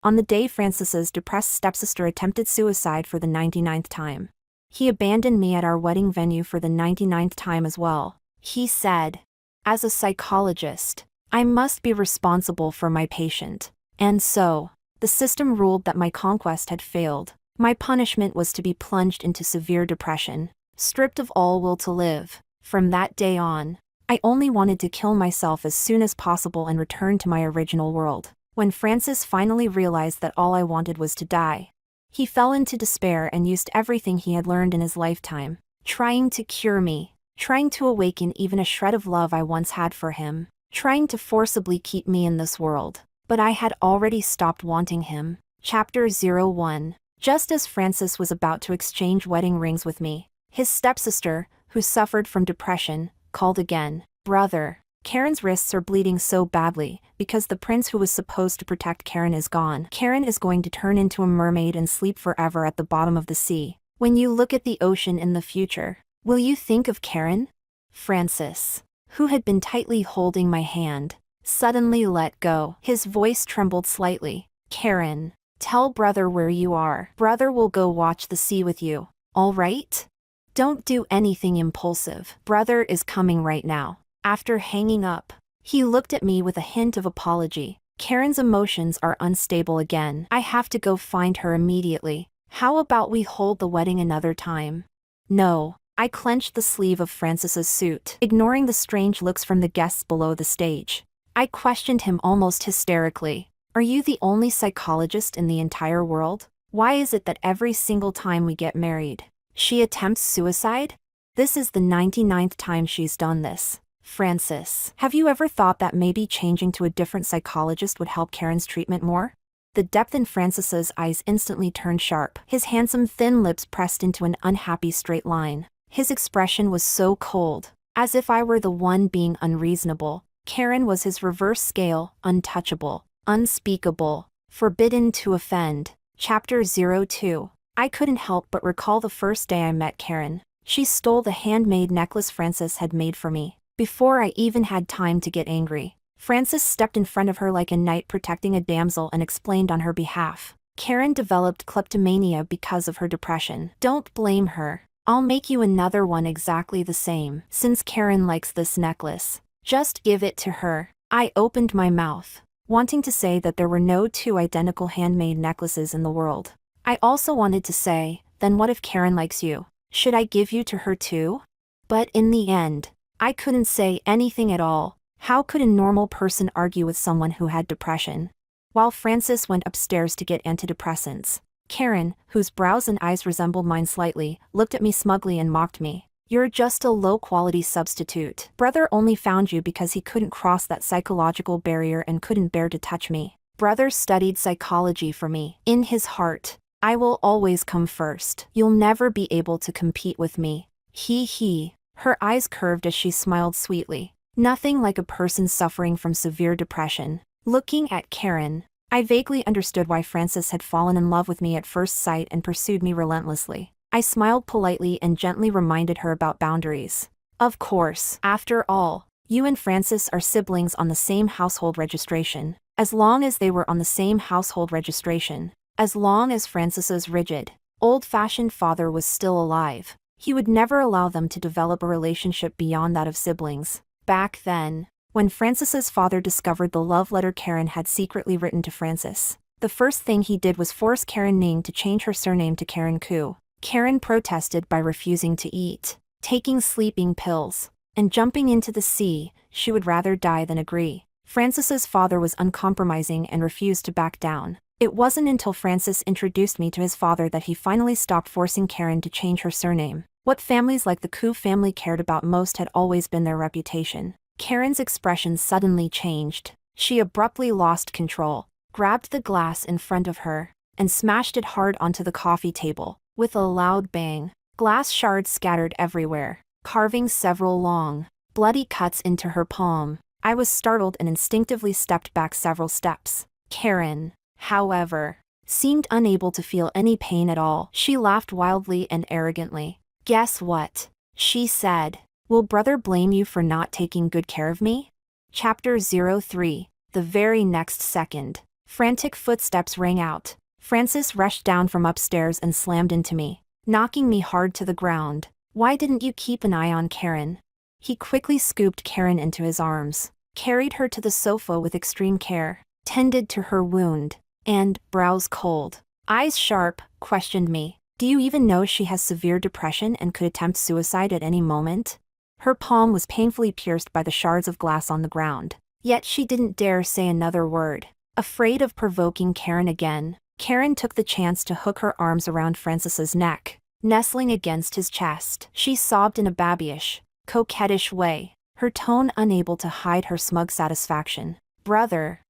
On the day Francis's depressed stepsister attempted suicide for the 99th time. He abandoned me at our wedding venue for the 99th time as well. He said, as a psychologist, I must be responsible for my patient. And so, the system ruled that my conquest had failed. My punishment was to be plunged into severe depression, stripped of all will to live. From that day on, I only wanted to kill myself as soon as possible and return to my original world. When Francis finally realized that all I wanted was to die, he fell into despair and used everything he had learned in his lifetime, trying to cure me, trying to awaken even a shred of love I once had for him, trying to forcibly keep me in this world. But I had already stopped wanting him. Chapter 01. Just as Francis was about to exchange wedding rings with me, his stepsister, who suffered from depression, called again. Brother, Karen's wrists are bleeding so badly because the prince who was supposed to protect Karen is gone. Karen is going to turn into a mermaid and sleep forever at the bottom of the sea. When you look at the ocean in the future, will you think of Karen? Francis, who had been tightly holding my hand, suddenly let go. His voice trembled slightly. Karen, tell brother where you are. Brother will go watch the sea with you, all right? Don't do anything impulsive. Brother is coming right now. After hanging up, he looked at me with a hint of apology. Karen's emotions are unstable again. I have to go find her immediately. How about we hold the wedding another time? No. I clenched the sleeve of Francis's suit, ignoring the strange looks from the guests below the stage. I questioned him almost hysterically. Are you the only psychologist in the entire world? Why is it that every single time we get married, she attempts suicide? This is the 99th time she's done this. Francis, have you ever thought that maybe changing to a different psychologist would help Karen's treatment more? The depth in Francis's eyes instantly turned sharp. His handsome thin lips pressed into an unhappy straight line. His expression was so cold, as if I were the one being unreasonable. Karen was his reverse scale, untouchable, unspeakable, forbidden to offend. Chapter 02. I couldn't help but recall the first day I met Karen. She stole the handmade necklace Francis had made for me. Before I even had time to get angry, Francis stepped in front of her like a knight protecting a damsel and explained on her behalf. Karen developed kleptomania because of her depression. Don't blame her. I'll make you another one exactly the same. Since Karen likes this necklace, just give it to her. I opened my mouth, wanting to say that there were no two identical handmade necklaces in the world. I also wanted to say, then what if Karen likes you? Should I give you to her too? But in the end, I couldn't say anything at all. How could a normal person argue with someone who had depression? While Francis went upstairs to get antidepressants, Karen, whose brows and eyes resembled mine slightly, looked at me smugly and mocked me. You're just a low-quality substitute. Brother only found you because he couldn't cross that psychological barrier and couldn't bear to touch me. Brother studied psychology for me. In his heart, I will always come first. You'll never be able to compete with me. He. Her eyes curved as she smiled sweetly. Nothing like a person suffering from severe depression. Looking at Karen, I vaguely understood why Francis had fallen in love with me at first sight and pursued me relentlessly. I smiled politely and gently reminded her about boundaries. Of course, after all, you and Francis are siblings on the same household registration. As long as they were on the same household registration, as long as Francis's rigid, old-fashioned father was still alive, he would never allow them to develop a relationship beyond that of siblings. Back then, when Francis's father discovered the love letter Karen had secretly written to Francis, the first thing he did was force Karen Ning to change her surname to Karen Koo. Karen protested by refusing to eat, taking sleeping pills, and jumping into the sea. She would rather die than agree. Francis's father was uncompromising and refused to back down. It wasn't until Francis introduced me to his father that he finally stopped forcing Karen to change her surname. What families like the Koo family cared about most had always been their reputation. Karen's expression suddenly changed. She abruptly lost control, grabbed the glass in front of her, and smashed it hard onto the coffee table. With a loud bang, glass shards scattered everywhere, carving several long, bloody cuts into her palm. I was startled and instinctively stepped back several steps. Karen, however, seemed unable to feel any pain at all. She laughed wildly and arrogantly. Guess what? She said. Will brother blame you for not taking good care of me? Chapter 03. The very next second, Frantic footsteps rang out. Francis rushed down from upstairs and slammed into me, knocking me hard to the ground. Why didn't you keep an eye on Karen? He quickly scooped Karen into his arms, carried her to the sofa with extreme care, tended to her wound, and, brows cold, eyes sharp, questioned me. Do you even know she has severe depression and could attempt suicide at any moment? Her palm was painfully pierced by the shards of glass on the ground. Yet she didn't dare say another word. Afraid of provoking Karen again, Karen took the chance to hook her arms around Francis's neck, nestling against his chest. She sobbed in a babyish, coquettish way, her tone unable to hide her smug satisfaction. Brother.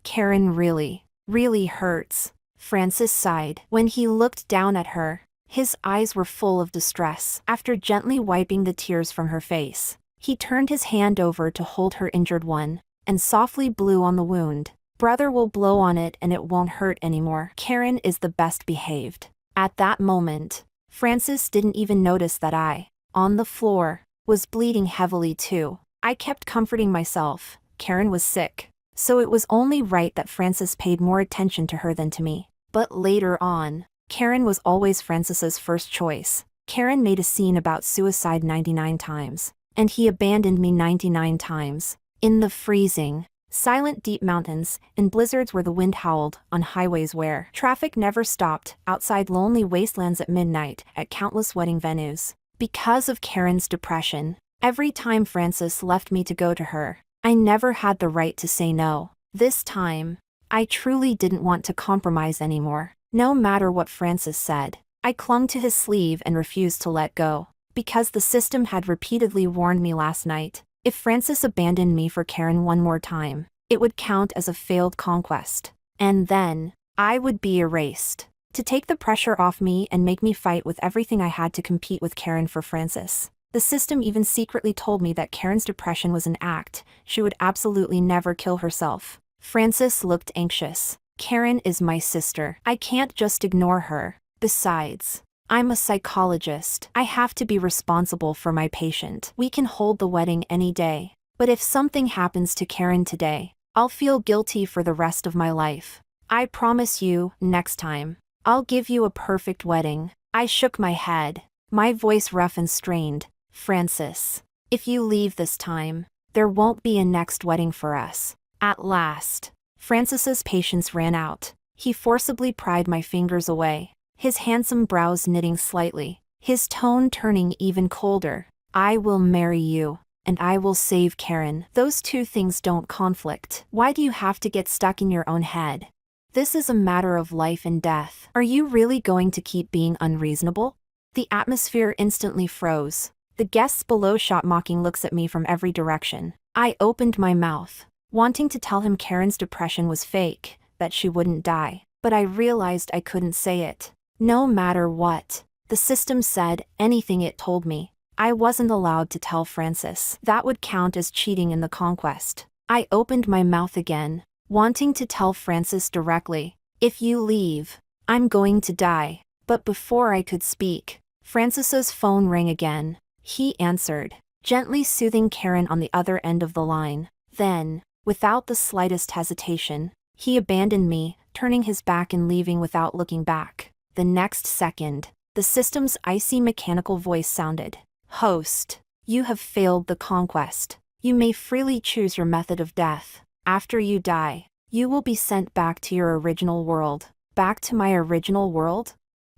Karen really hurts. Francis sighed. When he looked down at her, his eyes were full of distress. After gently wiping the tears from her face, he turned his hand over to hold her injured one, and softly blew on the wound. Brother will blow on it and it won't hurt anymore. Karen is the best behaved. At that moment, Francis didn't even notice that I, on the floor, was bleeding heavily too. I kept comforting myself. Karen was sick, so it was only right that Francis paid more attention to her than to me. But later on, Karen was always Francis's first choice. Karen made a scene about suicide 99 times, and he abandoned me 99 times. In the freezing, silent deep mountains, in blizzards where the wind howled, on highways where traffic never stopped, outside lonely wastelands at midnight, at countless wedding venues. Because of Karen's depression, every time Francis left me to go to her, I never had the right to say no. This time, I truly didn't want to compromise anymore. No matter what Francis said, I clung to his sleeve and refused to let go. Because the system had repeatedly warned me last night, if Francis abandoned me for Karen one more time, it would count as a failed conquest. And then, I would be erased. To take the pressure off me and make me fight with everything I had to compete with Karen for Francis. The system even secretly told me that Karen's depression was an act. She would absolutely never kill herself. Francis looked anxious. Karen is my sister. I can't just ignore her. Besides, I'm a psychologist. I have to be responsible for my patient. We can hold the wedding any day. But if something happens to Karen today, I'll feel guilty for the rest of my life. I promise you, next time, I'll give you a perfect wedding. I shook my head, my voice rough and strained. Francis, if you leave this time, there won't be a next wedding for us. At last, Francis's patience ran out. He forcibly pried my fingers away, his handsome brows knitting slightly, his tone turning even colder. I will marry you, and I will save Karen. Those two things don't conflict. Why do you have to get stuck in your own head? This is a matter of life and death. Are you really going to keep being unreasonable? The atmosphere instantly froze. The guests below shot mocking looks at me from every direction. I opened my mouth, wanting to tell him Karen's depression was fake, that she wouldn't die. But I realized I couldn't say it. No matter what, the system said, anything it told me, I wasn't allowed to tell Francis. That would count as cheating in the conquest. I opened my mouth again, wanting to tell Francis directly, if you leave, I'm going to die. But before I could speak, Francis's phone rang again. He answered, gently soothing Karen on the other end of the line. Then, without the slightest hesitation, he abandoned me, turning his back and leaving without looking back. The next second, the system's icy mechanical voice sounded. Host, you have failed the conquest. You may freely choose your method of death. After you die, you will be sent back to your original world. Back to my original world?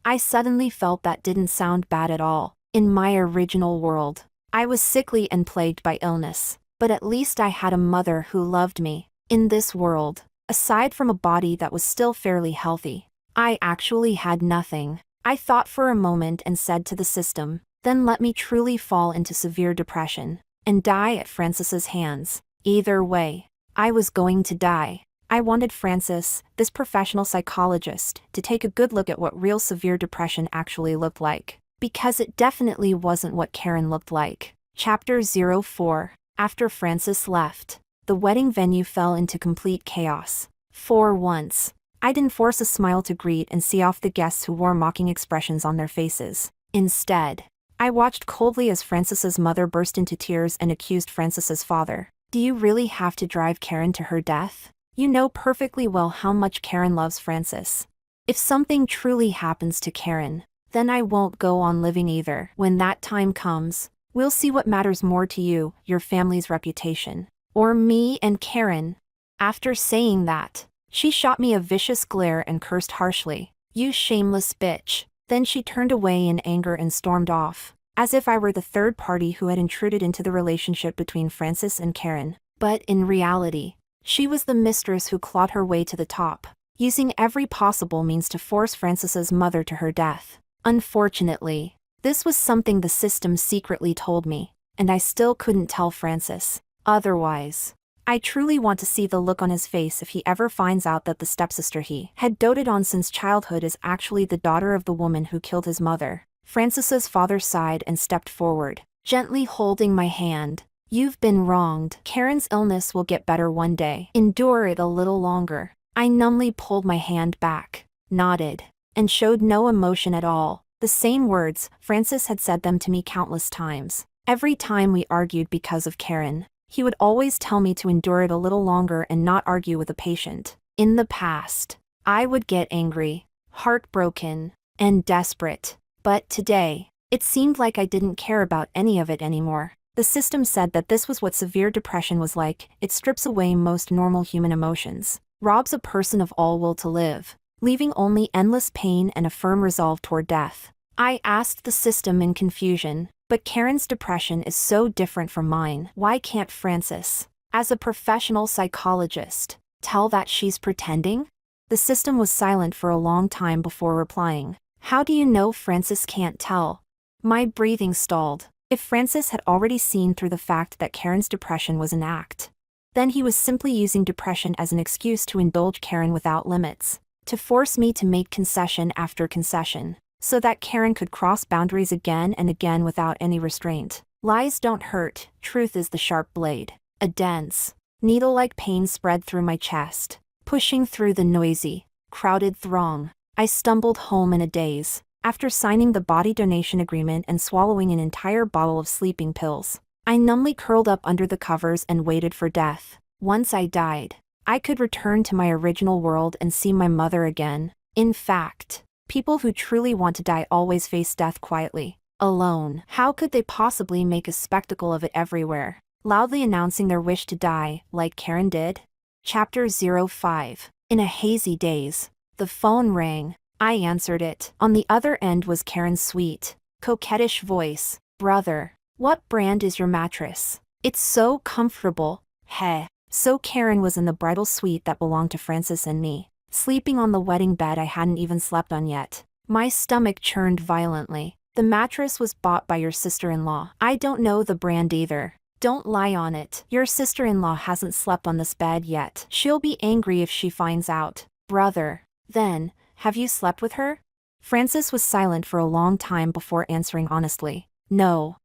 I suddenly felt that didn't sound bad at all. In my original world, I was sickly and plagued by illness, but at least I had a mother who loved me. In this world, aside from a body that was still fairly healthy, I actually had nothing. I thought for a moment and said to the system, then let me truly fall into severe depression and die at Francis's hands. Either way, I was going to die. I wanted Francis, this professional psychologist, to take a good look at what real severe depression actually looked like. Because it definitely wasn't what Karen looked like. Chapter 04. After Francis left, the wedding venue fell into complete chaos. For once, I didn't force a smile to greet and see off the guests who wore mocking expressions on their faces. Instead, I watched coldly as Francis's mother burst into tears and accused Francis's father. Do you really have to drive Karen to her death? You know perfectly well how much Karen loves Francis. If something truly happens to Karen, then I won't go on living either. When that time comes, we'll see what matters more to you, your family's reputation, or me and Karen." After saying that, she shot me a vicious glare and cursed harshly. "You shameless bitch." Then she turned away in anger and stormed off, as if I were the third party who had intruded into the relationship between Francis and Karen. But in reality, she was the mistress who clawed her way to the top, using every possible means to force Francis's mother to her death. Unfortunately, this was something the system secretly told me, and I still couldn't tell Francis. Otherwise, I truly want to see the look on his face if he ever finds out that the stepsister he had doted on since childhood is actually the daughter of the woman who killed his mother. Francis's father sighed and stepped forward, gently holding my hand. "You've been wronged. Karen's illness will get better one day. Endure it a little longer." I numbly pulled my hand back, nodded, and showed no emotion at all. The same words, Francis had said them to me countless times. Every time we argued because of Karen, he would always tell me to endure it a little longer and not argue with a patient. In the past, I would get angry, heartbroken, and desperate. But today, it seemed like I didn't care about any of it anymore. The system said that this was what severe depression was like. It strips away most normal human emotions, robs a person of all will to live, leaving only endless pain and a firm resolve toward death. I asked the system in confusion, but Karen's depression is so different from mine. Why can't Francis, as a professional psychologist, tell that she's pretending? The system was silent for a long time before replying. "How do you know Francis can't tell?" My breathing stalled. If Francis had already seen through the fact that Karen's depression was an act, then he was simply using depression as an excuse to indulge Karen without limits, to force me to make concession after concession, so that Karen could cross boundaries again and again without any restraint. Lies don't hurt, truth is the sharp blade. A dense, needle-like pain spread through my chest, pushing through the noisy, crowded throng. I stumbled home in a daze, after signing the body donation agreement and swallowing an entire bottle of sleeping pills. I numbly curled up under the covers and waited for death. Once I died, I could return to my original world and see my mother again. In fact, people who truly want to die always face death quietly, alone. How could they possibly make a spectacle of it everywhere, loudly announcing their wish to die, like Karen did? Chapter 05. In a hazy daze, the phone rang. I answered it. On the other end was Karen's sweet, coquettish voice. "Brother, what brand is your mattress? It's so comfortable." Heh. So Karen was in the bridal suite that belonged to Francis and me, sleeping on the wedding bed I hadn't even slept on yet. My stomach churned violently. "The mattress was bought by your sister-in-law." "I don't know the brand either." "Don't lie on it. Your sister-in-law hasn't slept on this bed yet. She'll be angry if she finds out." "Brother, then, have you slept with her?" Francis was silent for a long time before answering honestly. "No."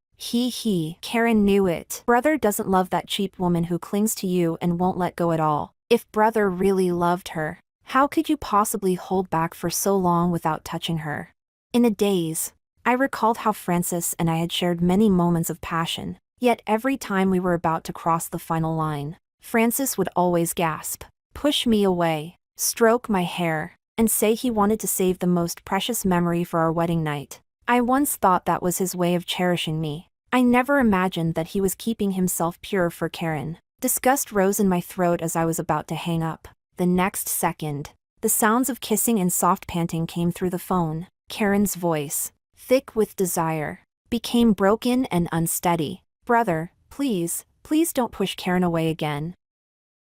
Karen knew it. "Brother doesn't love that cheap woman who clings to you and won't let go at all. If brother really loved her, how could you possibly hold back for so long without touching her?" In a daze, I recalled how Francis and I had shared many moments of passion, yet every time we were about to cross the final line, Francis would always gasp, push me away, stroke my hair, and say he wanted to save the most precious memory for our wedding night. I once thought that was his way of cherishing me. I never imagined that he was keeping himself pure for Karen. Disgust rose in my throat as I was about to hang up. The next second, the sounds of kissing and soft panting came through the phone. Karen's voice, thick with desire, became broken and unsteady. "Brother, please don't push Karen away again.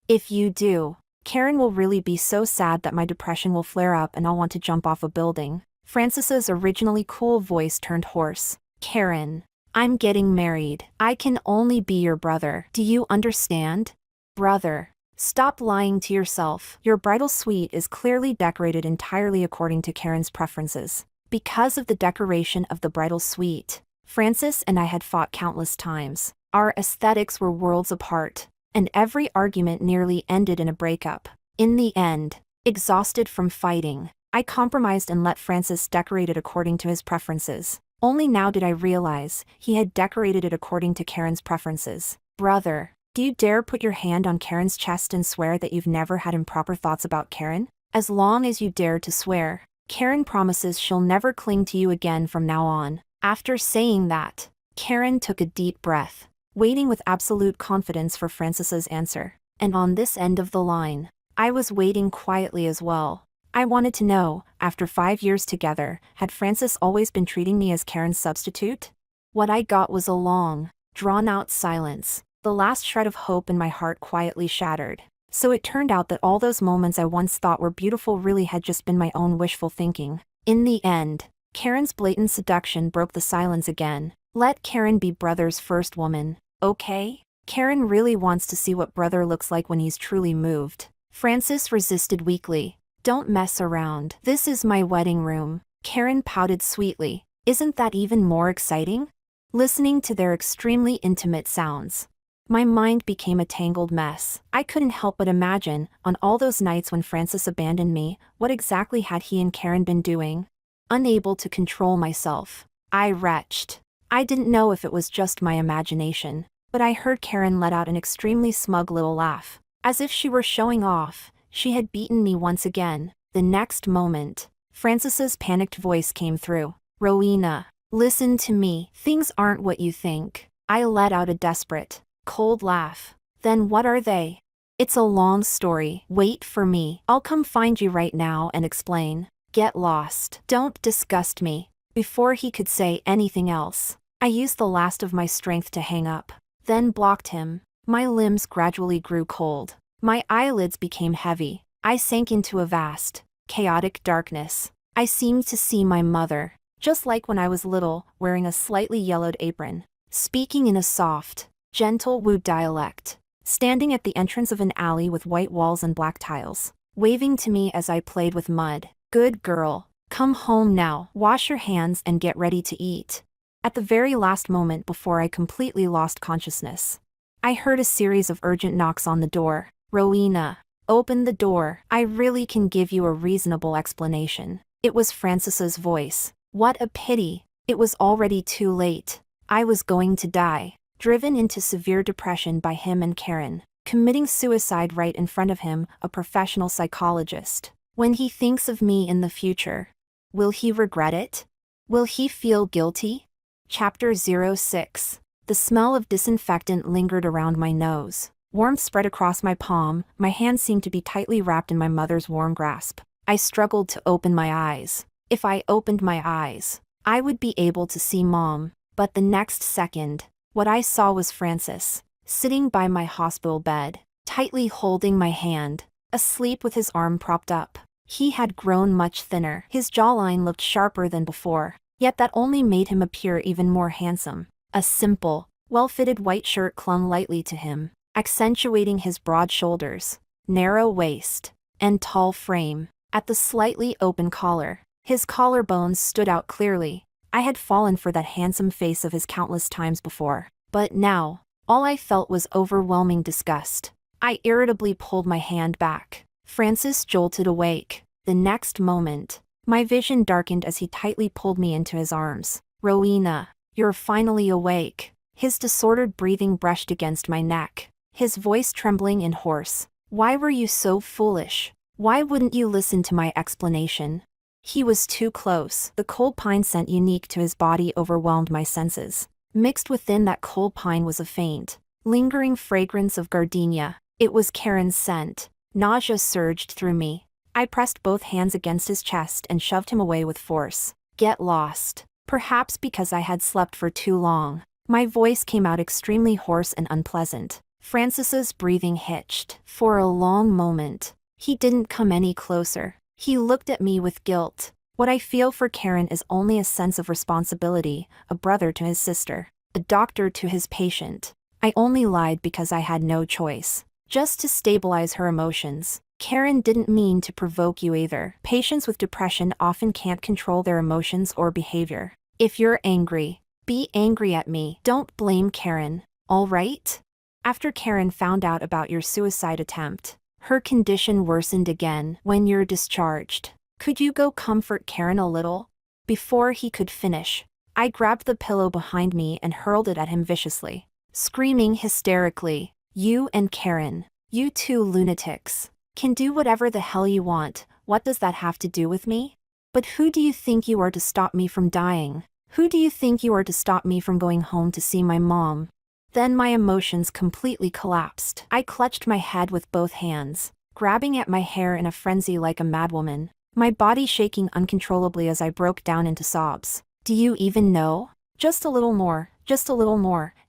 If you do, Karen will really be so sad that my depression will flare up and I'll want to jump off a building." Francis's originally cool voice turned hoarse. "Karen, I'm getting married. I can only be your brother. Do you understand? Brother, stop lying to yourself. Your bridal suite is clearly decorated entirely according to Karen's preferences." Because of the decoration of the bridal suite, Francis and I had fought countless times. Our aesthetics were worlds apart, and every argument nearly ended in a breakup. In the end, exhausted from fighting, I compromised and let Francis decorate it according to his preferences. Only now did I realize he had decorated it according to Karen's preferences. "Brother, Do you dare put your hand on Karen's chest and swear that you've never had improper thoughts about Karen? As long as you dare to swear, Karen promises she'll never cling to you again from now on. After saying that, Karen took a deep breath, waiting with absolute confidence for Frances's answer. And on this end of the line, I was waiting quietly as well. I wanted to know, after 5 years together, had Frances always been treating me as Karen's substitute? What I got was a long, drawn-out silence, the last shred of hope in my heart quietly shattered. So it turned out that all those moments I once thought were beautiful really had just been my own wishful thinking. In the end, Karen's blatant seduction broke the silence again. Let Karen be brother's first woman, okay? Karen really wants to see what brother looks like when he's truly moved. Frances resisted weakly. Don't mess around. This is my wedding room. Karen pouted sweetly. Isn't that even more exciting? Listening to their extremely intimate sounds, my mind became a tangled mess. I couldn't help but imagine, on all those nights when Frances abandoned me, what exactly had he and Karen been doing? Unable to control myself, I retched. I didn't know if it was just my imagination, but I heard Karen let out an extremely smug little laugh. As if she were showing off, she had beaten me once again. The next moment, Frances's panicked voice came through. Rowena, listen to me. Things aren't what you think. I let out a desperate, cold laugh. Then what are they? It's a long story. Wait for me. I'll come find you right now and explain. Get lost. Don't disgust me. Before he could say anything else, I used the last of my strength to hang up, then blocked him. My limbs gradually grew cold. My eyelids became heavy. I sank into a vast, chaotic darkness. I seemed to see my mother, just like when I was little, wearing a slightly yellowed apron, speaking in a soft, gentle Wu dialect, standing at the entrance of an alley with white walls and black tiles, waving to me as I played with mud. Good girl, come home now, wash your hands and get ready to eat. At the very last moment before I completely lost consciousness, I heard a series of urgent knocks on the door. Rowena, open the door. I really can give you a reasonable explanation. It was Frances's voice. What a pity. It was already too late. I was going to die, driven into severe depression by him and Karen, committing suicide right in front of him, a professional psychologist. When he thinks of me in the future, will he regret it? Will he feel guilty? Chapter 06. The smell of disinfectant lingered around my nose. Warmth spread across my palm, my hand seemed to be tightly wrapped in my mother's warm grasp. I struggled to open my eyes. If I opened my eyes, I would be able to see Mom. But the next second, what I saw was Frances, sitting by my hospital bed, tightly holding my hand, asleep with his arm propped up. He had grown much thinner. His jawline looked sharper than before, yet that only made him appear even more handsome. A simple, well-fitted white shirt clung lightly to him, accentuating his broad shoulders, narrow waist, and tall frame. At the slightly open collar, his collarbones stood out clearly. I had fallen for that handsome face of his countless times before, but now, all I felt was overwhelming disgust. I irritably pulled my hand back. Frances jolted awake. The next moment, my vision darkened as he tightly pulled me into his arms. Rowena, you're finally awake. His disordered breathing brushed against my neck, his voice trembling and hoarse. Why were you so foolish? Why wouldn't you listen to my explanation? He was too close. The cold pine scent unique to his body overwhelmed my senses. Mixed within that cold pine was a faint, lingering fragrance of gardenia. It was Karen's scent. Nausea surged through me. I pressed both hands against his chest and shoved him away with force. Get lost. Perhaps because I had slept for too long, my voice came out extremely hoarse and unpleasant. Frances's breathing hitched. For a long moment, he didn't come any closer. He looked at me with guilt. What I feel for Karen is only a sense of responsibility, a brother to his sister, a doctor to his patient. I only lied because I had no choice. Just to stabilize her emotions. Karen didn't mean to provoke you either. Patients with depression often can't control their emotions or behavior. If you're angry, be angry at me. Don't blame Karen, all right? After Karen found out about your suicide attempt, her condition worsened again. When you're discharged, could you go comfort Karen a little? Before he could finish, I grabbed the pillow behind me and hurled it at him viciously. Screaming hysterically, You and Karen. You two lunatics. Can do whatever the hell you want. What does that have to do with me? But who do you think you are to stop me from dying? Who do you think you are to stop me from going home to see my mom? Then my emotions completely collapsed. I clutched my head with both hands, grabbing at my hair in a frenzy like a madwoman, my body shaking uncontrollably as I broke down into sobs. Do you even know? Just a little more,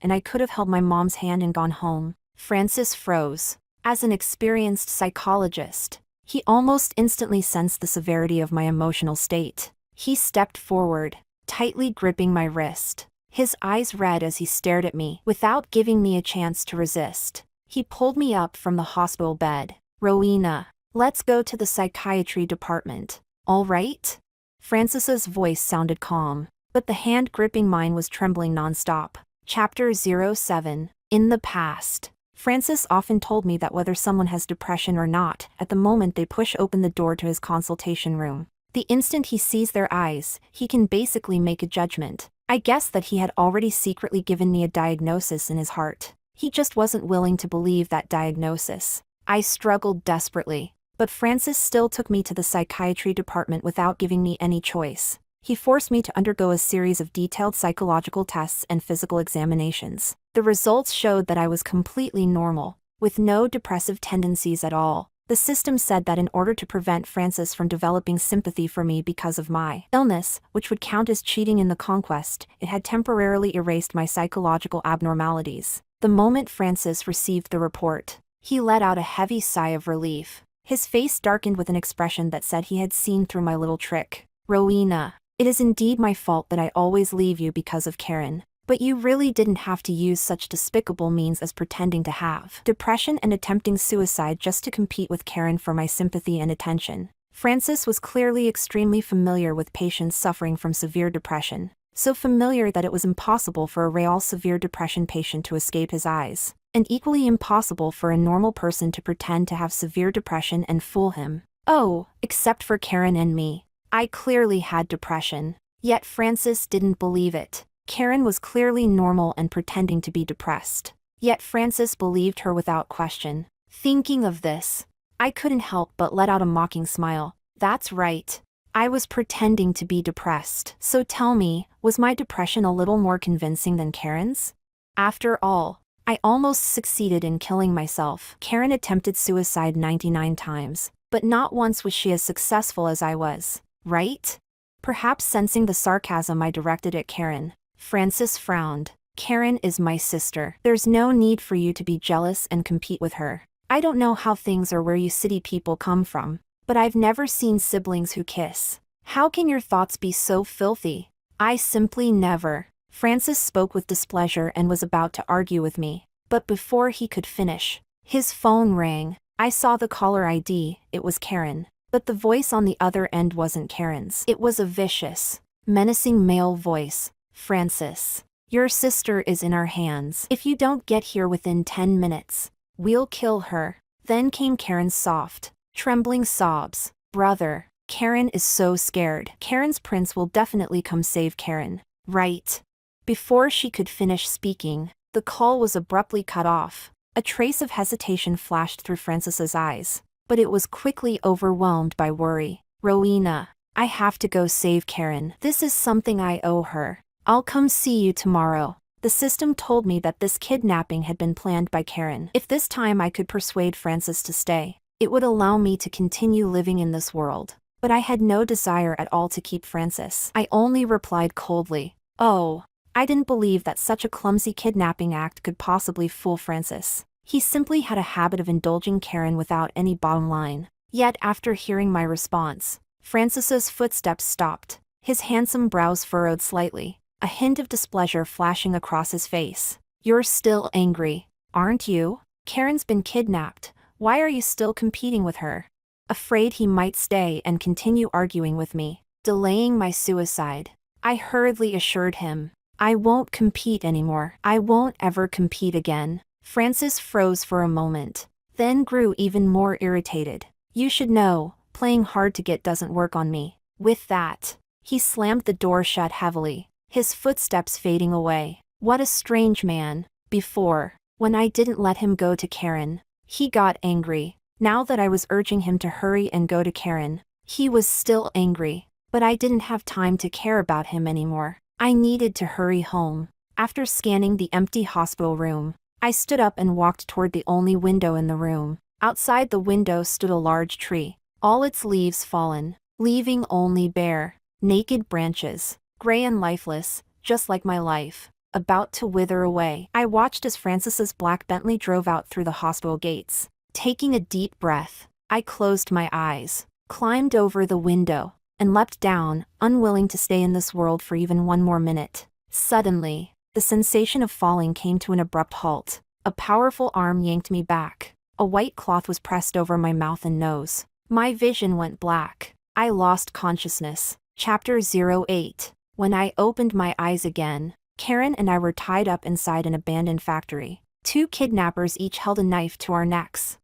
and I could have held my mom's hand and gone home. Francis froze. As an experienced psychologist, he almost instantly sensed the severity of my emotional state. He stepped forward, tightly gripping my wrist, his eyes red as he stared at me. Without giving me a chance to resist, he pulled me up from the hospital bed. Rowena, let's go to the psychiatry department, all right? Francis's voice sounded calm, but the hand gripping mine was trembling nonstop. Chapter 07. In the past. Francis often told me that whether someone has depression or not, at the moment they push open the door to his consultation room, the instant he sees their eyes, he can basically make a judgment. I guessed that he had already secretly given me a diagnosis in his heart. He just wasn't willing to believe that diagnosis. I struggled desperately, but Francis still took me to the psychiatry department without giving me any choice. He forced me to undergo a series of detailed psychological tests and physical examinations. The results showed that I was completely normal, with no depressive tendencies at all. The system said that in order to prevent Francis from developing sympathy for me because of my illness, which would count as cheating in the conquest, it had temporarily erased my psychological abnormalities. The moment Francis received the report, he let out a heavy sigh of relief. His face darkened with an expression that said he had seen through my little trick. Rowena, it is indeed my fault that I always leave you because of Karen. But you really didn't have to use such despicable means as pretending to have depression and attempting suicide just to compete with Karen for my sympathy and attention. Francis was clearly extremely familiar with patients suffering from severe depression, so familiar that it was impossible for a real severe depression patient to escape his eyes, and equally impossible for a normal person to pretend to have severe depression and fool him. Oh, except for Karen and me. I clearly had depression, yet Francis didn't believe it. Karen was clearly normal and pretending to be depressed, yet Francis believed her without question. Thinking of this, I couldn't help but let out a mocking smile. That's right. I was pretending to be depressed. So tell me, was my depression a little more convincing than Karen's? After all, I almost succeeded in killing myself. Karen attempted suicide 99 times, but not once was she as successful as I was, right? Perhaps sensing the sarcasm I directed at Karen, Francis frowned. Karen is my sister. There's no need for you to be jealous and compete with her. I don't know how things are where you city people come from, but I've never seen siblings who kiss. How can your thoughts be so filthy? I simply never. Francis spoke with displeasure and was about to argue with me, but before he could finish, his phone rang. I saw the caller ID, it was Karen, but the voice on the other end wasn't Karen's. It was a vicious, menacing male voice. Francis, your sister is in our hands. If you don't get here within 10 minutes, we'll kill her. Then came Karen's soft, trembling sobs. Brother, Karen is so scared. Karen's prince will definitely come save Karen, right? Before she could finish speaking, the call was abruptly cut off. A trace of hesitation flashed through Francis's eyes, but it was quickly overwhelmed by worry. Rowena, I have to go save Karen. This is something I owe her. I'll come see you tomorrow. The system told me that this kidnapping had been planned by Karen. If this time I could persuade Francis to stay, it would allow me to continue living in this world. But I had no desire at all to keep Francis. I only replied coldly, "Oh, I didn't believe that such a clumsy kidnapping act could possibly fool Francis. He simply had a habit of indulging Karen without any bottom line." Yet after hearing my response, Francis's footsteps stopped, his handsome brows furrowed slightly, a hint of displeasure flashing across his face. You're still angry, aren't you? Karen's been kidnapped. Why are you still competing with her? Afraid he might stay and continue arguing with me, delaying my suicide. I hurriedly assured him, I won't compete anymore. I won't ever compete again. Francis froze for a moment, then grew even more irritated. You should know, playing hard to get doesn't work on me. With that, he slammed the door shut heavily, his footsteps fading away. What a strange man. Before, When I didn't let him go to Karen, he got angry. Now that I was urging him to hurry and go to Karen, he was still angry. But I didn't have time to care about him anymore. I needed to hurry home. After scanning the empty hospital room, I stood up and walked toward the only window in the room. Outside the window stood a large tree, all its leaves fallen, leaving only bare, naked branches, gray and lifeless, just like my life, about to wither away. I watched as Francis's black Bentley drove out through the hospital gates. Taking a deep breath, I closed my eyes, climbed over the window, and leapt down, unwilling to stay in this world for even one more minute. Suddenly, the sensation of falling came to an abrupt halt. A powerful arm yanked me back. A white cloth was pressed over my mouth and nose. My vision went black. I lost consciousness. Chapter 08. When I opened my eyes again, Karen and I were tied up inside an abandoned factory. 2 kidnappers each held a knife to our necks.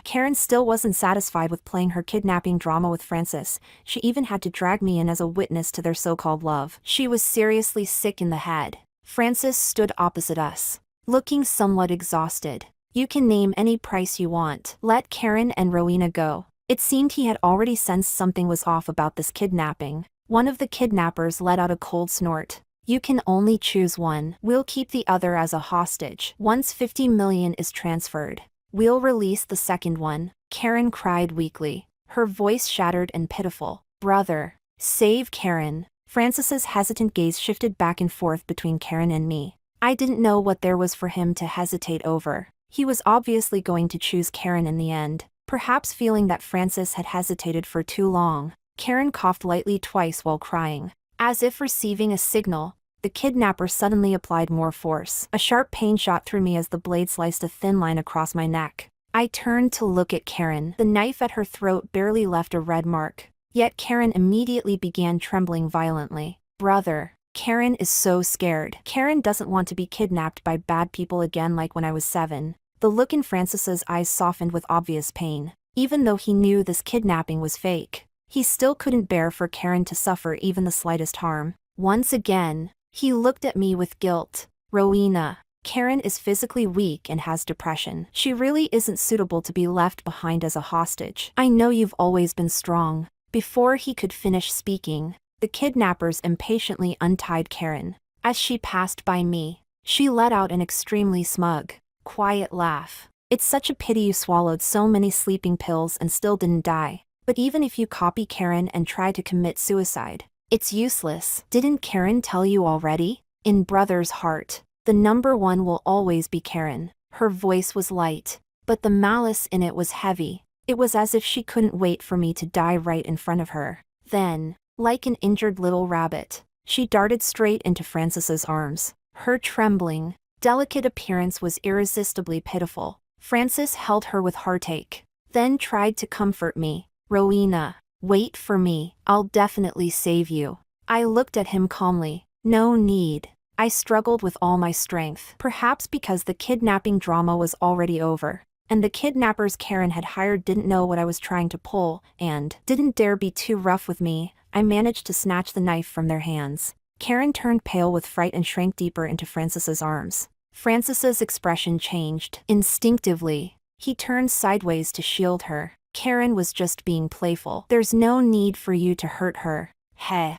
Karen still wasn't satisfied with playing her kidnapping drama with Francis. She even had to drag me in as a witness to their so-called love. She was seriously sick in the head. Francis stood opposite us, looking somewhat exhausted. You can name any price you want. Let Karen and Rowena go. It seemed he had already sensed something was off about this kidnapping. One of the kidnappers let out a cold snort. You can only choose one. We'll keep the other as a hostage. Once 50 million is transferred, we'll release the second one. Karen cried weakly, her voice shattered and pitiful. Brother, save Karen. Francis's hesitant gaze shifted back and forth between Karen and me. I didn't know what there was for him to hesitate over. He was obviously going to choose Karen in the end, perhaps feeling that Francis had hesitated for too long. Karen coughed lightly twice while crying. As if receiving a signal, the kidnapper suddenly applied more force. A sharp pain shot through me as the blade sliced a thin line across my neck. I turned to look at Karen. The knife at her throat barely left a red mark. Yet Karen immediately began trembling violently. Brother, Karen is so scared. Karen doesn't want to be kidnapped by bad people again like when I was 7. The look in Francis's eyes softened with obvious pain. Even though he knew this kidnapping was fake, he still couldn't bear for Karen to suffer even the slightest harm. Once again, he looked at me with guilt. Rowena, Karen is physically weak and has depression. She really isn't suitable to be left behind as a hostage. I know you've always been strong. Before he could finish speaking, the kidnappers impatiently untied Karen. As she passed by me, she let out an extremely smug, quiet laugh. It's such a pity you swallowed so many sleeping pills and still didn't die. But even if you copy Karen and try to commit suicide, it's useless. Didn't Karen tell you already? In Brother's heart, the number one will always be Karen. Her voice was light, but the malice in it was heavy. It was as if she couldn't wait for me to die right in front of her. Then, like an injured little rabbit, she darted straight into Francis's arms. Her trembling, delicate appearance was irresistibly pitiful. Francis held her with heartache, then tried to comfort me. Rowena, wait for me. I'll definitely save you. I looked at him calmly. No need. I struggled with all my strength. Perhaps because the kidnapping drama was already over, and the kidnappers Karen had hired didn't know what I was trying to pull, and didn't dare be too rough with me, I managed to snatch the knife from their hands. Karen turned pale with fright and shrank deeper into Francis's arms. Francis's expression changed. Instinctively, he turned sideways to shield her. Karen was just being playful. There's no need for you to hurt her.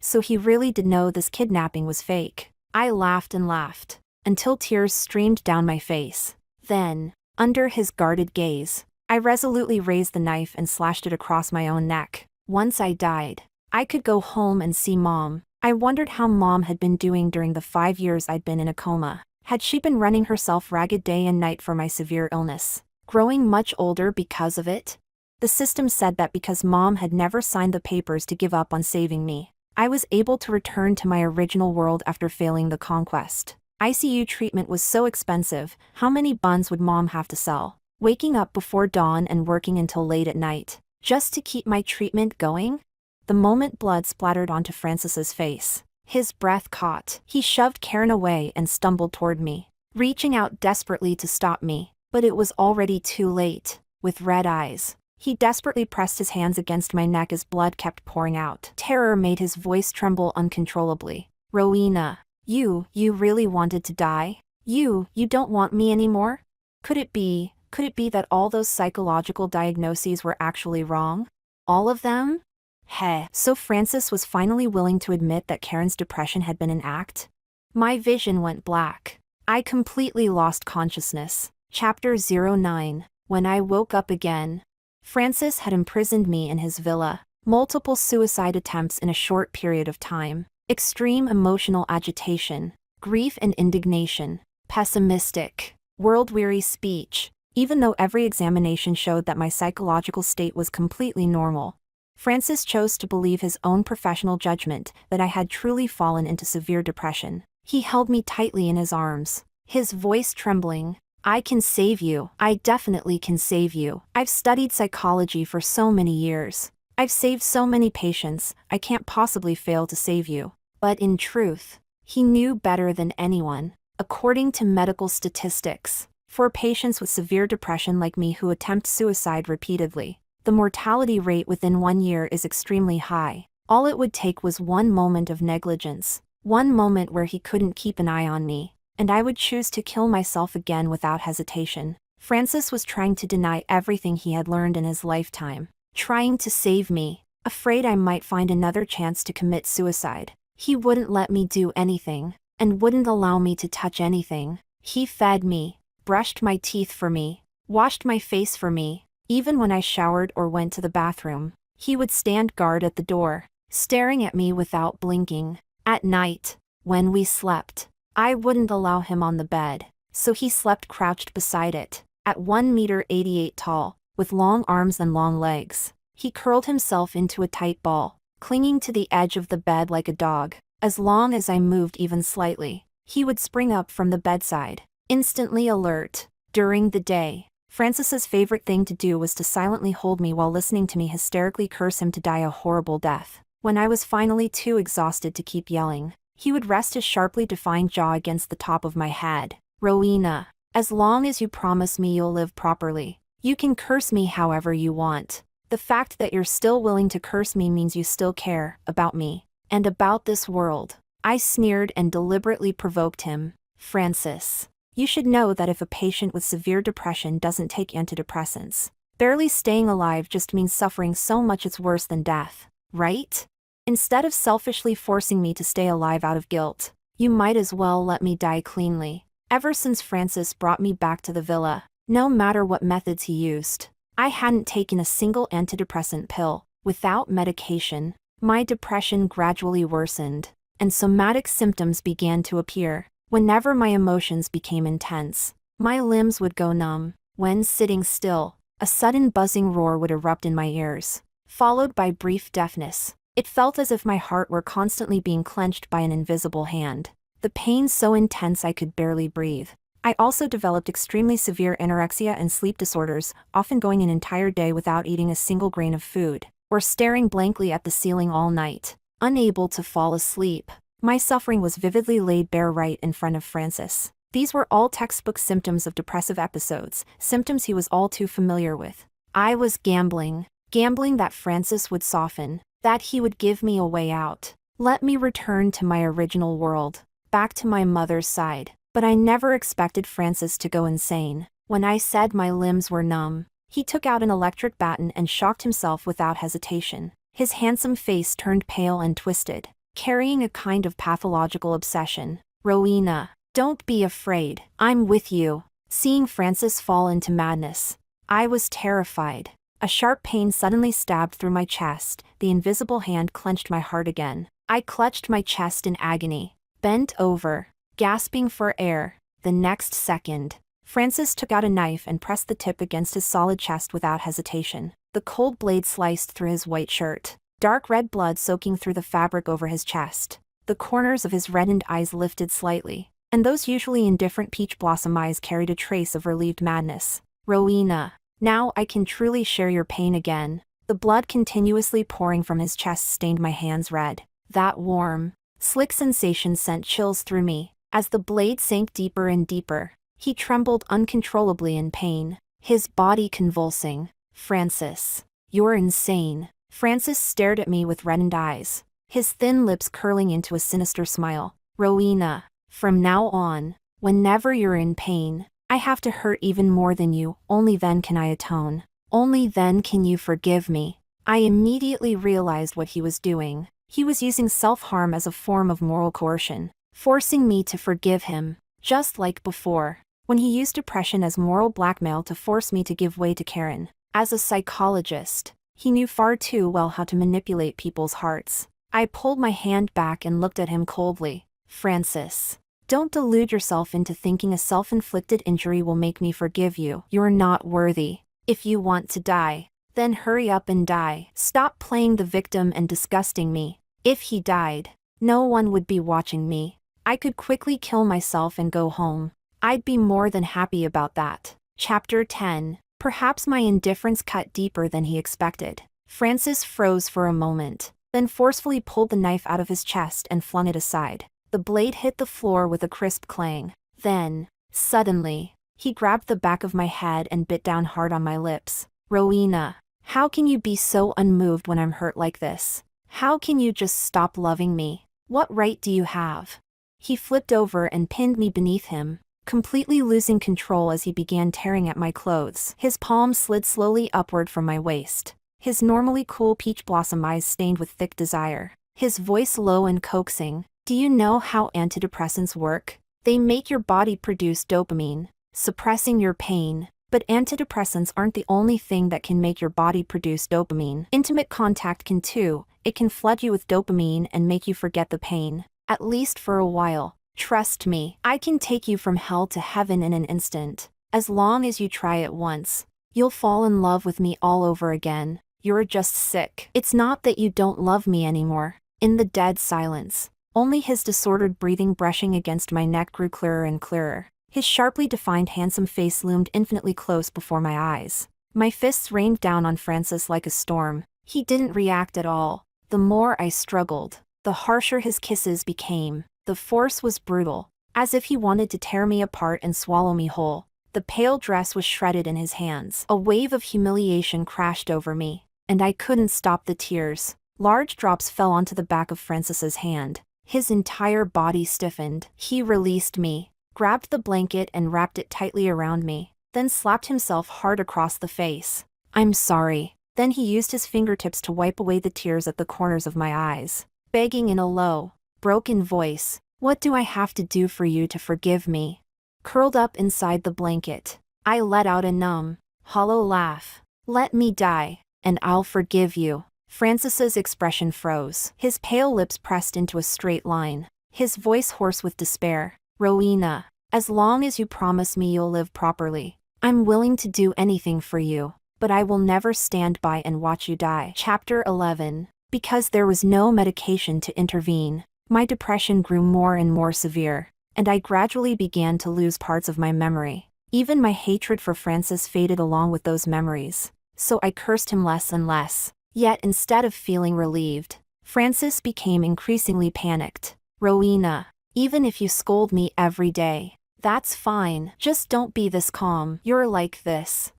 So he really did know this kidnapping was fake. I laughed and laughed, until tears streamed down my face. Then, under his guarded gaze, I resolutely raised the knife and slashed it across my own neck. Once I died, I could go home and see Mom. I wondered how Mom had been doing during the 5 years I'd been in a coma. Had she been running herself ragged day and night for my severe illness, growing much older because of it? The system said that because Mom had never signed the papers to give up on saving me, I was able to return to my original world after failing the conquest. ICU treatment was so expensive, how many buns would Mom have to sell? Waking up before dawn and working until late at night, just to keep my treatment going? The moment blood splattered onto Francis's face, his breath caught. He shoved Karen away and stumbled toward me, reaching out desperately to stop me, but it was already too late. With red eyes, he desperately pressed his hands against my neck as blood kept pouring out. Terror made his voice tremble uncontrollably. Rowena, you really wanted to die? You don't want me anymore? Could it be that all those psychological diagnoses were actually wrong? All of them? Heh, so Francis was finally willing to admit that Karen's depression had been an act? My vision went black. I completely lost consciousness. Chapter 09. When I woke up again. Francis had imprisoned me in his villa. Multiple suicide attempts in a short period of time. Extreme emotional agitation. Grief and indignation. Pessimistic, world-weary speech. Even though every examination showed that my psychological state was completely normal, Francis chose to believe his own professional judgment that I had truly fallen into severe depression. He held me tightly in his arms, his voice trembling. I can save you. I definitely can save you. I've studied psychology for so many years. I've saved so many patients, I can't possibly fail to save you. But in truth, he knew better than anyone. According to medical statistics, for patients with severe depression like me who attempt suicide repeatedly, the mortality rate within 1 year is extremely high. All it would take was one moment of negligence, one moment where he couldn't keep an eye on me, and I would choose to kill myself again without hesitation. Francis was trying to deny everything he had learned in his lifetime, trying to save me, afraid I might find another chance to commit suicide. He wouldn't let me do anything, and wouldn't allow me to touch anything. He fed me, brushed my teeth for me, washed my face for me. Even when I showered or went to the bathroom, he would stand guard at the door, staring at me without blinking. At night, when we slept, I wouldn't allow him on the bed, so he slept crouched beside it. At 1 meter 88 tall, with long arms and long legs, he curled himself into a tight ball, clinging to the edge of the bed like a dog. As long as I moved even slightly, he would spring up from the bedside, instantly alert. During the day, Francis's favorite thing to do was to silently hold me while listening to me hysterically curse him to die a horrible death. When I was finally too exhausted to keep yelling, he would rest his sharply defined jaw against the top of my head. Rowena, as long as you promise me you'll live properly, you can curse me however you want. The fact that you're still willing to curse me means you still care about me and about this world. I sneered and deliberately provoked him. Francis, you should know that if a patient with severe depression doesn't take antidepressants, barely staying alive just means suffering so much it's worse than death, right? Instead of selfishly forcing me to stay alive out of guilt, you might as well let me die cleanly. Ever since Francis brought me back to the villa, no matter what methods he used, I hadn't taken a single antidepressant pill. Without medication, my depression gradually worsened, and somatic symptoms began to appear. Whenever my emotions became intense, my limbs would go numb. When sitting still, a sudden buzzing roar would erupt in my ears, followed by brief deafness. It felt as if my heart were constantly being clenched by an invisible hand. The pain so intense I could barely breathe. I also developed extremely severe anorexia and sleep disorders, often going an entire day without eating a single grain of food, or staring blankly at the ceiling all night, unable to fall asleep. My suffering was vividly laid bare right in front of Francis. These were all textbook symptoms of depressive episodes, symptoms he was all too familiar with. I was gambling that Francis would soften, that he would give me a way out, let me return to my original world, back to my mother's side. But I never expected Francis to go insane. When I said my limbs were numb, he took out an electric baton and shocked himself without hesitation. His handsome face turned pale and twisted, carrying a kind of pathological obsession. Rowena, don't be afraid, I'm with you. Seeing Francis fall into madness, I was terrified. A sharp pain suddenly stabbed through my chest. The invisible hand clenched my heart again. I clutched my chest in agony, bent over, gasping for air. The next second, Francis took out a knife and pressed the tip against his solid chest without hesitation. The cold blade sliced through his white shirt, dark red blood soaking through the fabric over his chest. The corners of his reddened eyes lifted slightly, and those usually indifferent peach blossom eyes carried a trace of relieved madness. Rowena, now I can truly share your pain again. The blood continuously pouring from his chest stained my hands red. That warm, slick sensation sent chills through me. As the blade sank deeper and deeper, he trembled uncontrollably in pain, his body convulsing. Francis, you're insane. Francis stared at me with reddened eyes, his thin lips curling into a sinister smile. Rowena, from now on, Whenever you're in pain, I have to hurt even more than you, only then can I atone. Only then can you forgive me. I immediately realized what he was doing. He was using self-harm as a form of moral coercion, forcing me to forgive him, just like before, when he used depression as moral blackmail to force me to give way to Karen. As a psychologist, he knew far too well how to manipulate people's hearts. I pulled my hand back and looked at him coldly. Francis, don't delude yourself into thinking a self-inflicted injury will make me forgive you. You're not worthy. If you want to die, then hurry up and die. Stop playing the victim and disgusting me. If he died, no one would be watching me. I could quickly kill myself and go home. I'd be more than happy about that. Chapter 10. Perhaps my indifference cut deeper than he expected. Francis froze for a moment, then forcefully pulled the knife out of his chest and flung it aside. The blade hit the floor with a crisp clang. Then, suddenly, he grabbed the back of my head and bit down hard on my lips. Rowena, how can you be so unmoved when I'm hurt like this? How can you just stop loving me? What right do you have? He flipped over and pinned me beneath him, completely losing control as he began tearing at my clothes. His palm slid slowly upward from my waist, his normally cool peach blossom eyes stained with thick desire. His voice low and coaxing. Do you know how antidepressants work? They make your body produce dopamine, suppressing your pain. But antidepressants aren't the only thing that can make your body produce dopamine. Intimate contact can too. It can flood you with dopamine and make you forget the pain, at least for a while. Trust me, I can take you from hell to heaven in an instant. As long as you try it once, you'll fall in love with me all over again. You're just sick. It's not that you don't love me anymore. In the dead silence, only his disordered breathing brushing against my neck grew clearer and clearer. His sharply defined handsome face loomed infinitely close before my eyes. My fists rained down on Francis like a storm. He didn't react at all. The more I struggled, the harsher his kisses became. The force was brutal, as if he wanted to tear me apart and swallow me whole. The pale dress was shredded in his hands. A wave of humiliation crashed over me, and I couldn't stop the tears. Large drops fell onto the back of Francis's hand. His entire body stiffened. He released me, grabbed the blanket and wrapped it tightly around me, then slapped himself hard across the face. I'm sorry. Then he used his fingertips to wipe away the tears at the corners of my eyes, begging in a low, broken voice, what do I have to do for you to forgive me? Curled up inside the blanket, I let out a numb, hollow laugh. Let me die, and I'll forgive you. Francis's expression froze. His pale lips pressed into a straight line, his voice hoarse with despair. Rowena, as long as you promise me you'll live properly, I'm willing to do anything for you, but I will never stand by and watch you die. Chapter 11. Because there was no medication to intervene, my depression grew more and more severe, and I gradually began to lose parts of my memory. Even my hatred for Francis faded along with those memories, so I cursed him less and less. Yet instead of feeling relieved, Francis became increasingly panicked. Rowena, even if you scold me every day, that's fine. Just don't be this calm. You're like this.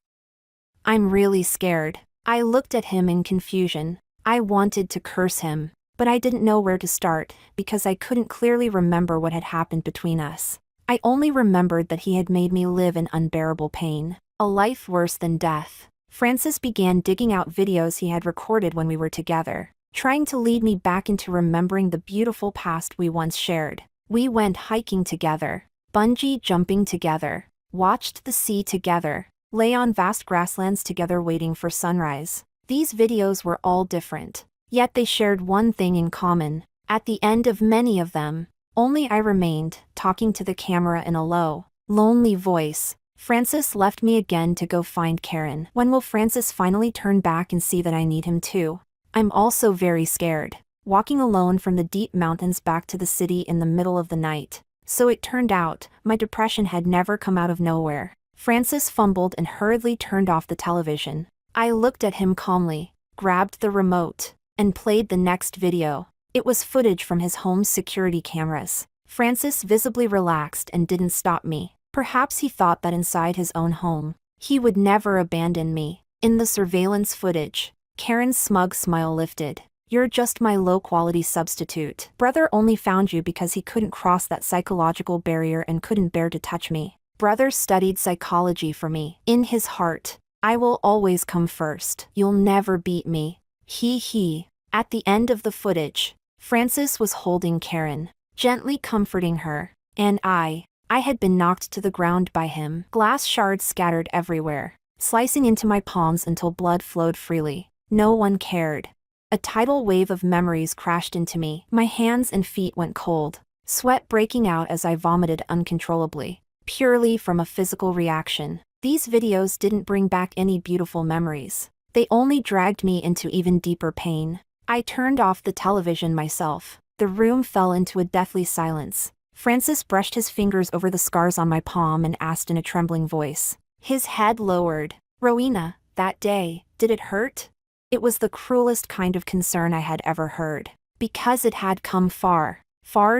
I'm really scared. I looked at him in confusion. I wanted to curse him, but I didn't know where to start, because I couldn't clearly remember what had happened between us. I only remembered that he had made me live in unbearable pain, a life worse than death. Francis began digging out videos he had recorded when we were together, trying to lead me back into remembering the beautiful past we once shared. We went hiking together, bungee jumping together, watched the sea together, lay on vast grasslands together waiting for sunrise. These videos were all different, yet they shared one thing in common. At the end of many of them, only I remained, talking to the camera in a low, lonely voice. Francis left me again to go find Karen. When will Francis finally turn back and see that I need him too? I'm also very scared, walking alone from the deep mountains back to the city in the middle of the night. So it turned out, my depression had never come out of nowhere. Francis fumbled and hurriedly turned off the television. I looked at him calmly, grabbed the remote, and played the next video. It was footage from his home's security cameras. Francis visibly relaxed and didn't stop me. Perhaps he thought that inside his own home, he would never abandon me. In the surveillance footage, Karen's smug smile lifted. You're just my low-quality substitute. Brother only found you because he couldn't cross that psychological barrier and couldn't bear to touch me. Brother studied psychology for me. In his heart, I will always come first. You'll never beat me. He. At the end of the footage, Francis was holding Karen, gently comforting her, and I had been knocked to the ground by him. Glass shards scattered everywhere, slicing into my palms until blood flowed freely. No one cared. A tidal wave of memories crashed into me. My hands and feet went cold, sweat breaking out as I vomited uncontrollably, purely from a physical reaction. These videos didn't bring back any beautiful memories. They only dragged me into even deeper pain. I turned off the television myself. The room fell into a deathly silence. Francis brushed his fingers over the scars on my palm and asked in a trembling voice. His head lowered. Rowena, that day, did it hurt? It was the cruelest kind of concern I had ever heard. Because it had come far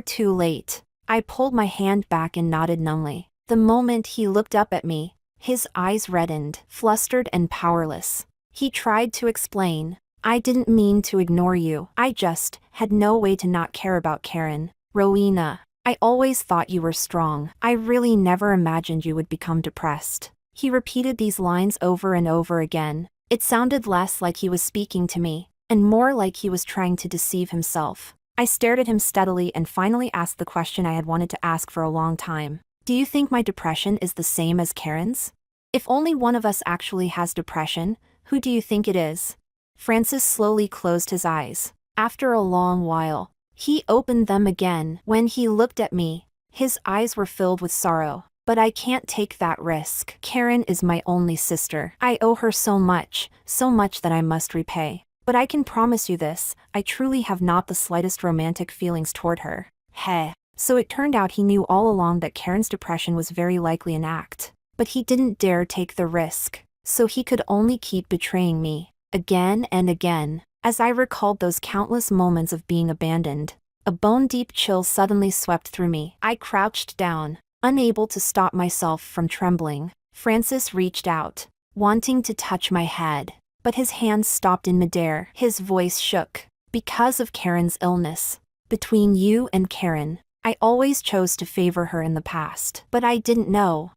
too late. I pulled my hand back and nodded numbly. The moment he looked up at me, his eyes reddened, flustered and powerless. He tried to explain. I didn't mean to ignore you. I just had no way to not care about Karen. Rowena, I always thought you were strong. I really never imagined you would become depressed. He repeated these lines over and over again. It sounded less like he was speaking to me, and more like he was trying to deceive himself. I stared at him steadily and finally asked the question I had wanted to ask for a long time. Do you think my depression is the same as Karen's? If only one of us actually has depression, who do you think it is? Francis slowly closed his eyes. After a long while, he opened them again. When he looked at me, his eyes were filled with sorrow. But I can't take that risk. Karen is my only sister. I owe her so much that I must repay. But I can promise you this, I truly have not the slightest romantic feelings toward her. Heh. So it turned out he knew all along that Karen's depression was very likely an act. But he didn't dare take the risk. So he could only keep betraying me, again and again. As I recalled those countless moments of being abandoned, a bone-deep chill suddenly swept through me. I crouched down, unable to stop myself from trembling. Francis reached out, wanting to touch my head, but his hands stopped in midair. His voice shook. Because of Karen's illness. Between you and Karen, I always chose to favor her in the past. But I didn't know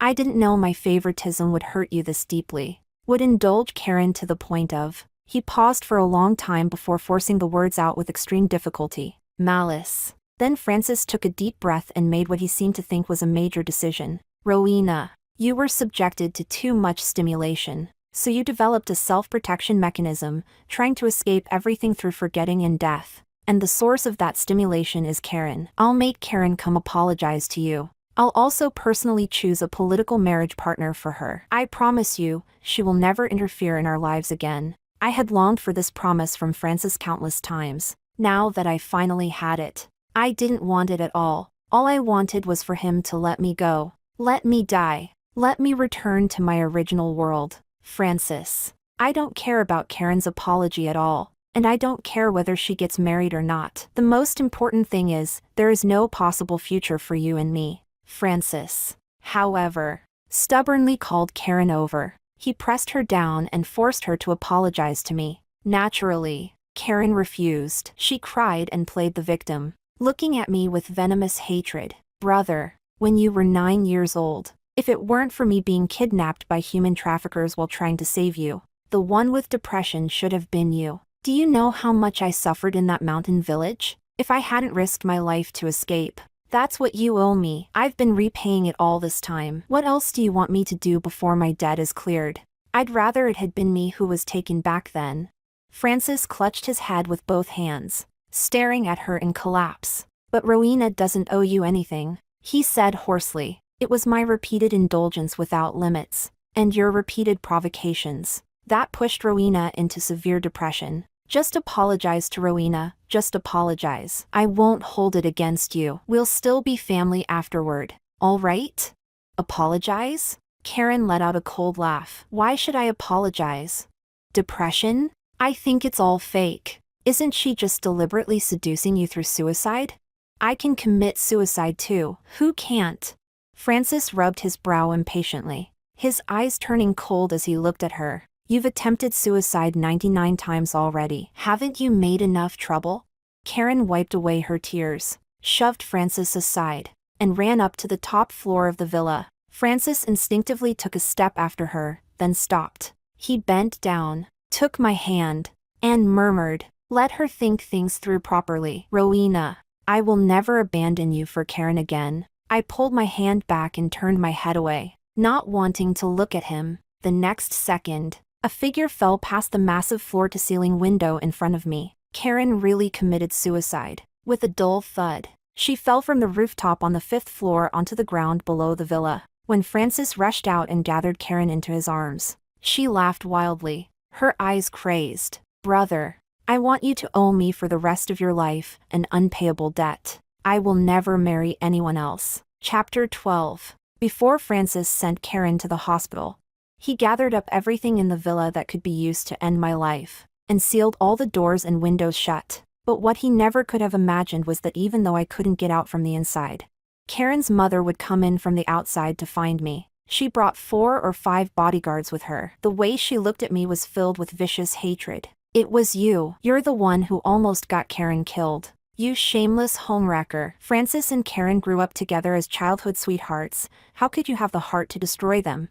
my favoritism would hurt you this deeply. Would indulge Karen to the point of... He paused for a long time before forcing the words out with extreme difficulty. Malice. Then Francis took a deep breath and made what he seemed to think was a major decision. Rowena, you were subjected to too much stimulation, so you developed a self-protection mechanism, trying to escape everything through forgetting and death. And the source of that stimulation is Karen. I'll make Karen come apologize to you. I'll also personally choose a political marriage partner for her. I promise you, she will never interfere in our lives again. I had longed for this promise from Francis countless times. Now that I finally had it, I didn't want it at all. All I wanted was for him to let me go. Let me die. Let me return to my original world. Francis, I don't care about Karen's apology at all. And I don't care whether she gets married or not. The most important thing is, there is no possible future for you and me. Francis, however, stubbornly called Karen over. He pressed her down and forced her to apologize to me. Naturally, Karen refused. She cried and played the victim, looking at me with venomous hatred. Brother, when you were 9 years old, if it weren't for me being kidnapped by human traffickers while trying to save you, the one with depression should have been you. Do you know how much I suffered in that mountain village? If I hadn't risked my life to escape, that's what you owe me. I've been repaying it all this time. What else do you want me to do before my debt is cleared? I'd rather it had been me who was taken back then. Francis clutched his head with both hands, staring at her in collapse. But Rowena doesn't owe you anything, he said hoarsely. It was my repeated indulgence without limits, and your repeated provocations, that pushed Rowena into severe depression. Just apologize to Rowena, just apologize. I won't hold it against you. We'll still be family afterward, all right? Apologize? Karen let out a cold laugh. Why should I apologize? Depression? I think it's all fake. Isn't she just deliberately seducing you through suicide? I can commit suicide too. Who can't? Francis rubbed his brow impatiently, his eyes turning cold as he looked at her. You've attempted suicide 99 times already. Haven't you made enough trouble? Karen wiped away her tears, shoved Francis aside, and ran up to the top floor of the villa. Francis instinctively took a step after her, then stopped. He bent down, took my hand, and murmured, "Let her think things through properly. Rowena, I will never abandon you for Karen again." I pulled my hand back and turned my head away, not wanting to look at him. The next second, a figure fell past the massive floor-to-ceiling window in front of me. Karen really committed suicide. With a dull thud, she fell from the rooftop on the 5th floor onto the ground below the villa. When Francis rushed out and gathered Karen into his arms, she laughed wildly, her eyes crazed. "Brother, I want you to owe me for the rest of your life an unpayable debt. I will never marry anyone else." Chapter 12. Before Francis sent Karen to the hospital, he gathered up everything in the villa that could be used to end my life, and sealed all the doors and windows shut. But what he never could have imagined was that even though I couldn't get out from the inside, Karen's mother would come in from the outside to find me. She brought 4 or 5 bodyguards with her. The way she looked at me was filled with vicious hatred. "It was you. You're the one who almost got Karen killed. You shameless homewrecker." Francis and Karen grew up together as childhood sweethearts. How could you have the heart to destroy them?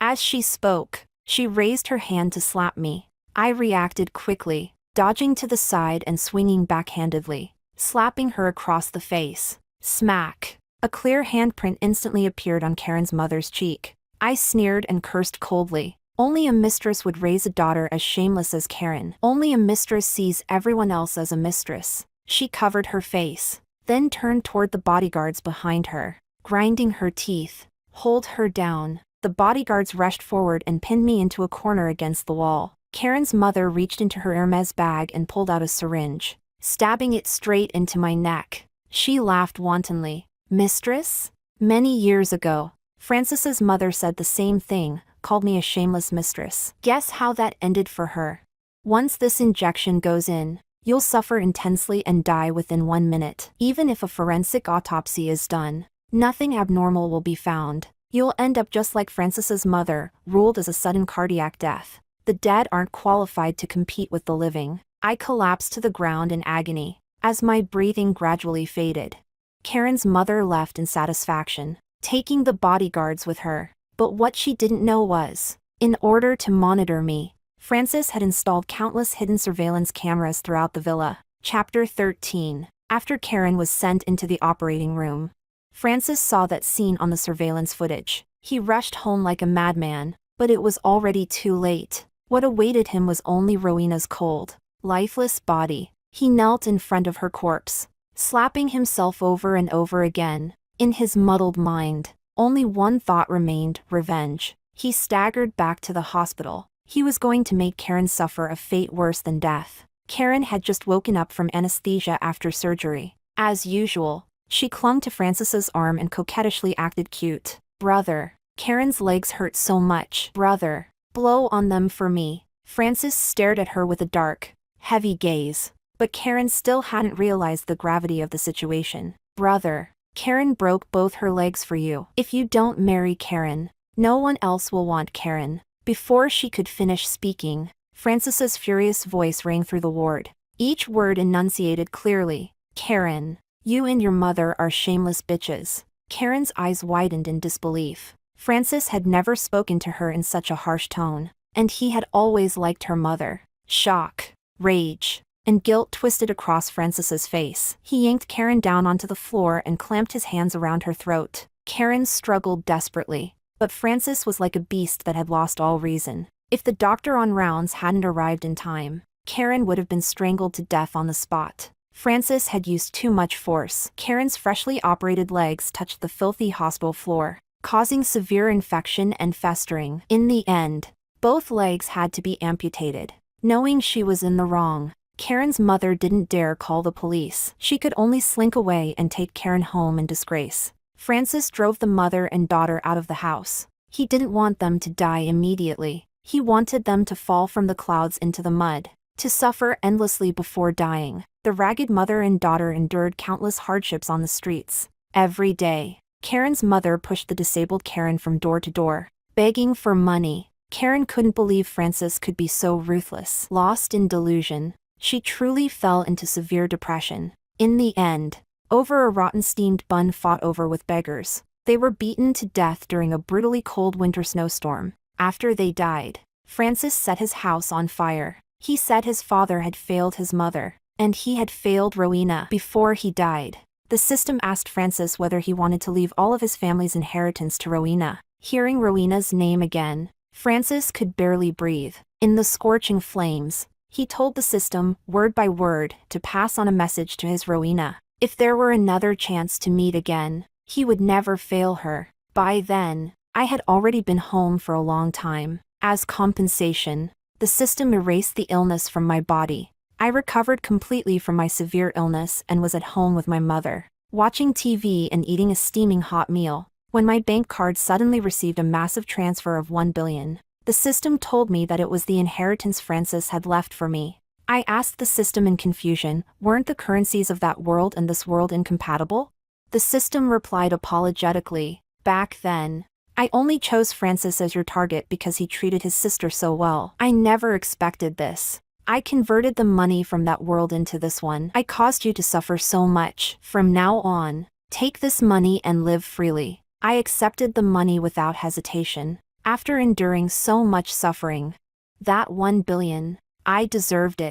As she spoke, she raised her hand to slap me. I reacted quickly, dodging to the side and swinging backhandedly, slapping her across the face. Smack! A clear handprint instantly appeared on Karen's mother's cheek. I sneered and cursed coldly. Only a mistress would raise a daughter as shameless as Karen. Only a mistress sees everyone else as a mistress. She covered her face, then turned toward the bodyguards behind her, grinding her teeth. "Hold her down." The bodyguards rushed forward and pinned me into a corner against the wall. Karen's mother reached into her Hermes bag and pulled out a syringe, stabbing it straight into my neck. She laughed wantonly. "Mistress?" Many years ago, Francis's mother said the same thing, called me a shameless mistress. Guess how that ended for her? Once this injection goes in, you'll suffer intensely and die within 1 minute. Even if a forensic autopsy is done, nothing abnormal will be found. You'll end up just like Francis's mother, ruled as a sudden cardiac death. The dead aren't qualified to compete with the living. I collapsed to the ground in agony, as my breathing gradually faded. Karen's mother left in satisfaction, taking the bodyguards with her. But what she didn't know was, in order to monitor me, Francis had installed countless hidden surveillance cameras throughout the villa. Chapter 13. After Karen was sent into the operating room, Francis saw that scene on the surveillance footage. He rushed home like a madman, but it was already too late. What awaited him was only Rowena's cold, lifeless body. He knelt in front of her corpse, slapping himself over and over again. In his muddled mind, only one thought remained: revenge. He staggered back to the hospital. He was going to make Karen suffer a fate worse than death. Karen had just woken up from anesthesia after surgery. As usual, she clung to Francis's arm and coquettishly acted cute. "Brother." Karen's legs hurt so much. "Brother, blow on them for me." Francis stared at her with a dark, heavy gaze. But Karen still hadn't realized the gravity of the situation. "Brother, Karen broke both her legs for you. If you don't marry Karen, no one else will want Karen." Before she could finish speaking, Francis's furious voice rang through the ward. Each word enunciated clearly. "Karen, you and your mother are shameless bitches." Karen's eyes widened in disbelief. Francis had never spoken to her in such a harsh tone, and he had always liked her mother. Shock, rage, and guilt twisted across Francis's face. He yanked Karen down onto the floor and clamped his hands around her throat. Karen struggled desperately, but Francis was like a beast that had lost all reason. If the doctor on rounds hadn't arrived in time, Karen would have been strangled to death on the spot. Francis had used too much force. Karen's freshly operated legs touched the filthy hospital floor, causing severe infection and festering. In the end, both legs had to be amputated. Knowing she was in the wrong, Karen's mother didn't dare call the police. She could only slink away and take Karen home in disgrace. Francis drove the mother and daughter out of the house. He didn't want them to die immediately. He wanted them to fall from the clouds into the mud, to suffer endlessly before dying. The ragged mother and daughter endured countless hardships on the streets. Every day, Karen's mother pushed the disabled Karen from door to door, begging for money, Karen couldn't believe Frances could be so ruthless. Lost in delusion, she truly fell into severe depression. In the end, over a rotten steamed bun fought over with beggars, they were beaten to death during a brutally cold winter snowstorm. After they died, Francis set his house on fire. He said his father had failed his mother, and he had failed Rowena before he died. The system asked Francis whether he wanted to leave all of his family's inheritance to Rowena. Hearing Rowena's name again, Francis could barely breathe. In the scorching flames, he told the system, word by word, to pass on a message to his Rowena. If there were another chance to meet again, he would never fail her. By then, I had already been home for a long time. As compensation, the system erased the illness from my body. I recovered completely from my severe illness and was at home with my mother, watching TV and eating a steaming hot meal, when my bank card suddenly received a massive transfer of $1 billion. The system told me that it was the inheritance Francis had left for me. I asked the system in confusion, weren't the currencies of that world and this world incompatible? The system replied apologetically, back then, I only chose Francis as your target because he treated his sister so well. I never expected this. I converted the money from that world into this one. I caused you to suffer so much. From now on, take this money and live freely. I accepted the money without hesitation. After enduring so much suffering, that $1 billion, I deserved it.